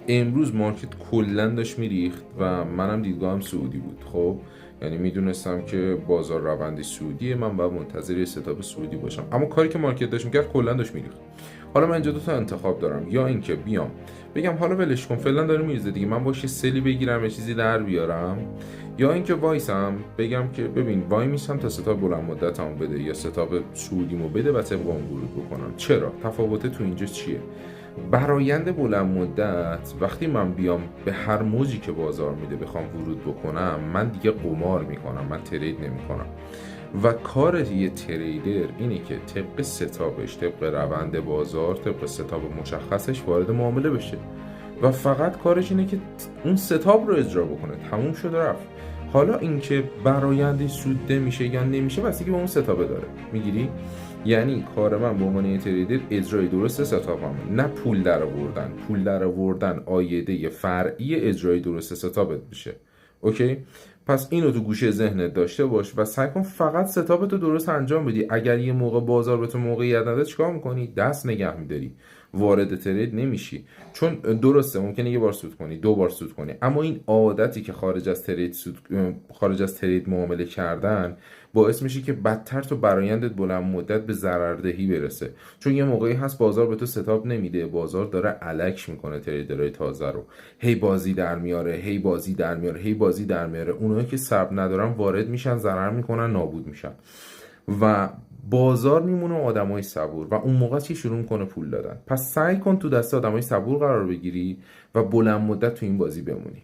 امروز مارکت کلا داشت میریخت و منم دیدگاهم سعودی بود. خب یعنی میدونستم که بازار روندی سعودیه، من باید منتظر یه ستاپ سعودی باشم، اما کاری که مارکت داشت میکرد کلا داشت میریخت. حالا من اینجا دو تا انتخاب دارم، یا اینکه بیام بگم حالا ولش کن فعلا داره میریزه دیگه، من باشه سلی بگیرم یه چیزی در بیارم، یا اینکه وایسم بگم که ببین وای میسم تا ستاپ بلند مدتمو بده یا ستاپ سعودیمو بده و طبق اون ورود بکنم. چرا تفاوت تو اینجا چیه؟ برایند بلند مدت وقتی من بیام به هر موجی که بازار میده بخوام ورود بکنم، من دیگه قمار میکنم، من ترید نمیکنم. و کار یه تریدر اینه که طبق ستاپش، طبق روند بازار، طبق ستاپ مشخصش وارد معامله بشه و فقط کارش اینه که اون ستاپ رو اجرا بکنه. تموم شد و رفت. حالا اینکه برآیندش سود میشه یا نمیشه بستگی به اون ستاپ داره. میگیری؟ یعنی کار من به عنوان تریدر اجرای درست ستاپم، نه پول در آوردن. پول در آوردن آیده فرعی اجرای درست ستاپت میشه. اوکی؟ پس اینو تو گوشه ذهنت داشته باش و سعی کن فقط ستاپتو درست انجام بدی. اگر یه موقع بازار به تو موقعیت نده چیکار میکنی؟ دست نگه میداری، وارد ترید نمیشی. چون درسته ممکنه یه بار سود کنی، دو بار سود کنی، اما این عادتی که خارج از ترید معامله کردن باعث میشه که بدتر تو برایندت بلند مدت به ضرردهی برسه. چون یه موقعی هست بازار به تو ستاپ نمیده، بازار داره الک میکنه تریدرهای تازه رو، هی بازی در میاره، هی بازی در میاره، هی بازی در میاره. اونایی که صبر ندارن وارد میشن، ضرر میکنن، نابود میشن و بازار میمونه آدمای صبور و اون موقع چی شروع میکنه؟ پول دادن. پس سعی کن تو دست آدمای صبور قرار بگیری و بلند مدت تو این بازی بمونی.